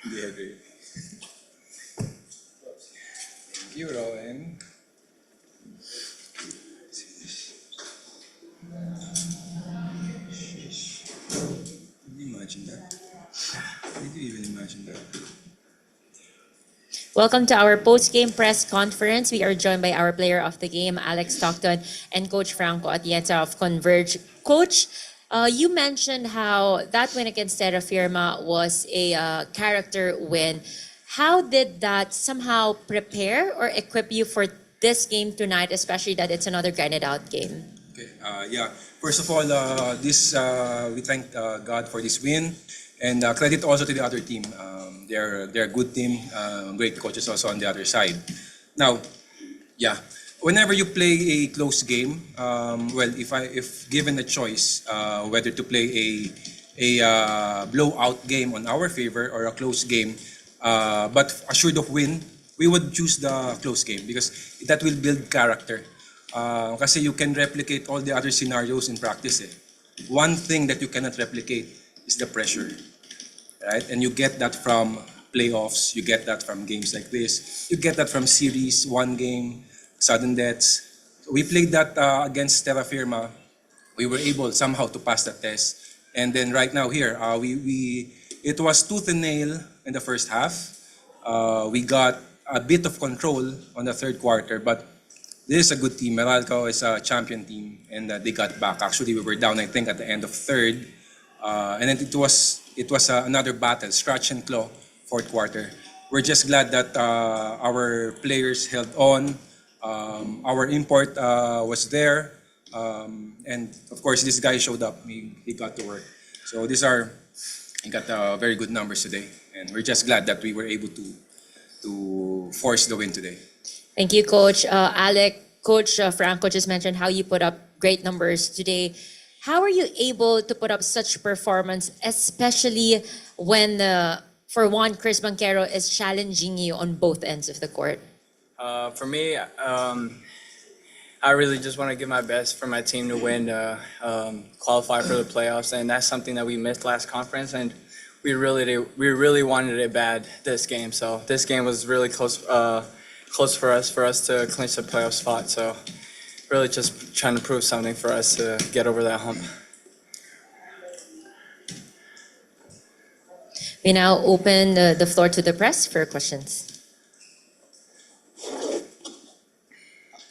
Hindi. Thank you, Rowan. Can you imagine that? Did you even imagine that? Welcome to our post-game press conference. We are joined by our player of the game, Alec Toton, and Coach Franco Atienza of Converge. Coach, you mentioned how that win against Terra Firma was a character win. How did that somehow prepare or equip you for this game tonight, especially that it's another grinded out game? Okay. Yeah. First of all, we thank God for this win, and credit also to the other team. They're a good team. Great coaches also on the other side. Now, yeah. Whenever you play a close game, well, if given a choice whether to play a blowout game on our favor or a close game, but assured of win, we would choose the close game because that will build character. Kasi you can replicate all the other scenarios in practice. One thing that you cannot replicate is the pressure, right? And you get that from playoffs, you get that from games like this, you get that from series, one game, sudden deaths. We played that against Terra Firma. We were able somehow to pass that test. And then right now here, it was tooth and nail in the first half. We got a bit of control on the third quarter, but this is a good team. Meralco is a champion team, and they got back. Actually, we were down, I think, at the end of third. And then it was another battle, scratch and claw, fourth quarter. We're just glad that our players held on. Our import was there. And of course, this guy showed up. He got to work. So he got very good numbers today. And we're just glad that we were able to force the win today. Thank you, Coach. Alec, Coach Franco just mentioned how you put up great numbers today. How are you able to put up such performance, especially when, for one, Chris Banquero is challenging you on both ends of the court? For me, I really just want to give my best for my team to win, qualify for the playoffs, and that's something that we missed last conference, and we really wanted it bad this game. So this game was really close for us to clinch the playoff spot. So really just trying to prove something for us to get over that hump. We now open the floor to the press for questions.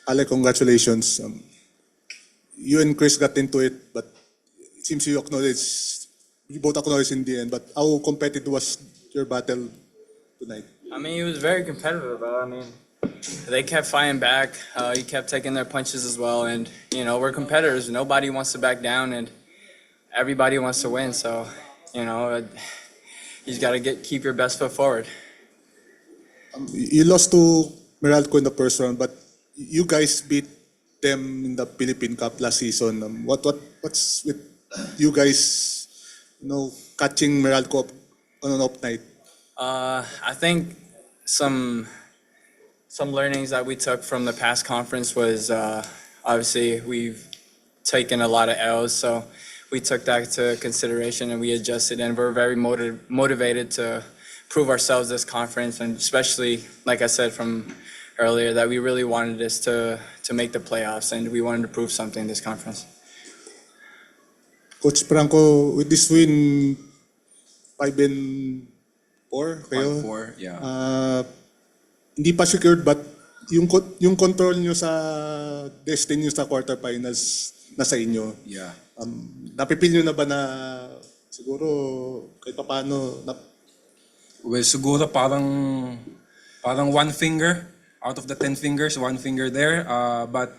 Alec, congratulations. You and Chris got into it, but it seems you both acknowledged in the end. But how competitive was your battle tonight? I mean, it was very competitive. I mean, they kept fighting back. He kept taking their punches as well. And, we're competitors. Nobody wants to back down, and everybody wants to win. So, you just got to keep your best foot forward. You lost to Meralco in the first round, but you guys beat them in the Philippine Cup last season. What's with you guys, catching Meralco on an off night? I think some learnings that we took from the past conference was obviously we've taken a lot of L's, so we took that to consideration and we adjusted, and we're very motivated to prove ourselves this conference, and especially, like I said from earlier, that we really wanted this to make the playoffs, and we wanted to prove something this conference. Coach Franco, with this win, 5-4 kayo? 5-4, yeah. Hindi pa secured, but yung control nyo sa destiny nyo sa quarterfinals nasa inyo. Yeah. Napipil nyo na ba na siguro kahit pa paano? Well, siguro parang one finger out of the 10 fingers, one finger there. But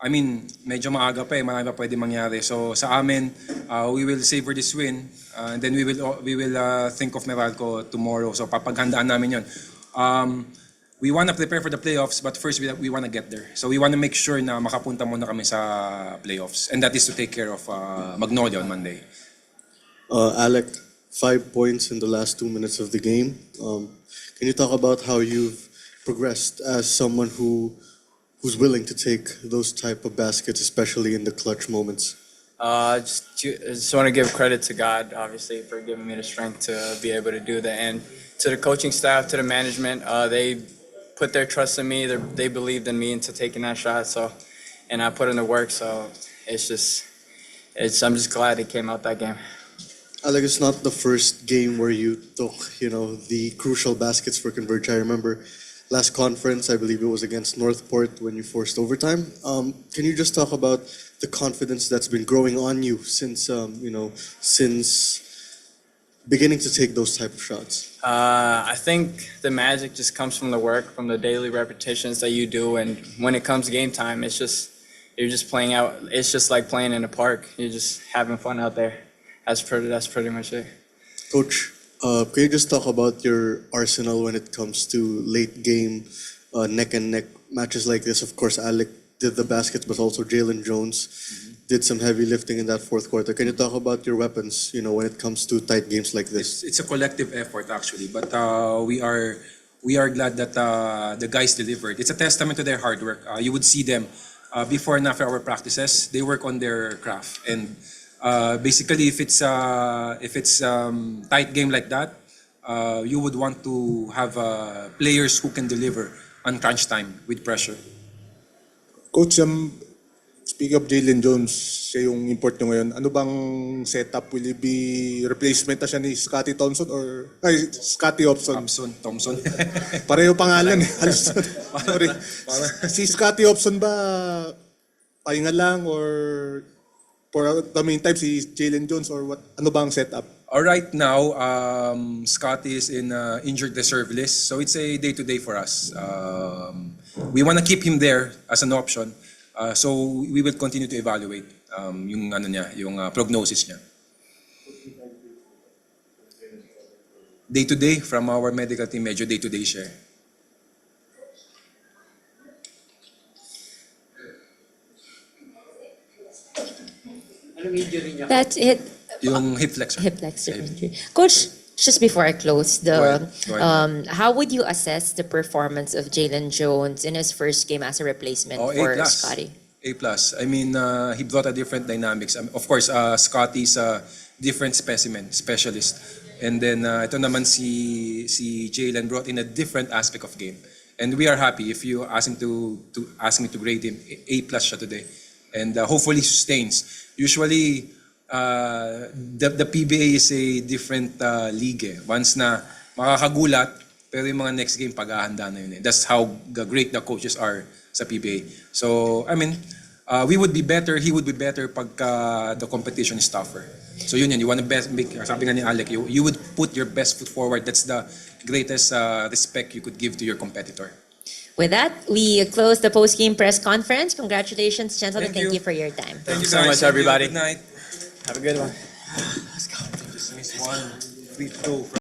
I mean, medyo maaga pa marami pa pwede mangyari. So sa amin, we will savor this win, and then we will think of Meralco tomorrow. So papaghandaan namin 'yon. We want to prepare for the playoffs, but first we want to get there. So we want to make sure na makapunta muna kami sa playoffs, and that is to take care of Magnolia on Monday. Alec, 5 points in the last 2 minutes of the game. Can you talk about how you've progressed as someone who's willing to take those type of baskets, especially in the clutch moments? I just want to give credit to God, obviously, for giving me the strength to be able to do that, and to the coaching staff, to the management. They put their trust in me. They believed in me into taking that shot. So, and I put in the work. So I'm just glad it came out that game. Alec, it's not the first game where you took, the crucial baskets for Converge. I remember last conference, I believe it was against Northport when you forced overtime. Can you just talk about the confidence that's been growing on you since, since beginning to take those type of shots? I think the magic just comes from the work, from the daily repetitions that you do, and when it comes game time, you're just playing out. It's just like playing in a park. You're just having fun out there. That's pretty much it. Coach, can you just talk about your arsenal when it comes to late game, neck and neck matches like this? Of course, Alec did the baskets, but also Jalen Jones did some heavy lifting in that fourth quarter. Can you talk about your weapons, when it comes to tight games like this? It's a collective effort actually, but we are glad that the guys delivered. It's a testament to their hard work. You would see them before and after our practices. They work on their craft, and basically, if it's tight game like that, you would want to have players who can deliver on crunch time with pressure. Coach, speaking of Jalen Jones, siya yung import nyo ngayon. Ano bang setup? Will it be replacement na siya ni Scotty Thompson or Scotty Hobson? Thompson. Pareho pangalan eh. Halos. Sorry. Si Scotty Hobson ba pahinga lang or for the meantime si Jalen Jones or what? Ano bang setup? Right now, Scotty is in injured reserve list, so it's a day-to-day for us. We want to keep him there as an option, so we will continue to evaluate yung prognosis niya. Day-to-day from our medical team, medyo day-to-day siya. That's it. Yung hip flexor. Hip flexor injury. Coach, just before I close, Go ahead. how would you assess the performance of Jalen Jones in his first game as a replacement for A+. Scotty? A+. I mean, he brought a different dynamics. Of course, Scotty's a different specialist. And then ito naman si Jalen brought in a different aspect of game. And we are happy if you ask him to ask me to grade him A+ siya today. And hopefully sustains. Usually, the PBA is a different league. Once na makakagulat, pero yung mga next game paghahanda na yun. That's how great the coaches are sa PBA. So, I mean, we would be better, he would be better pagka the competition is tougher. So yun, you want to make, sabi nga ni Alec, you would put your best foot forward. That's the greatest respect you could give to your competitor. With that, we close the post-game press conference. Congratulations, gentlemen. Thank you. Thank you for your time. Thank you so much, everybody. Good night. Have a good one. Just missed one free throw.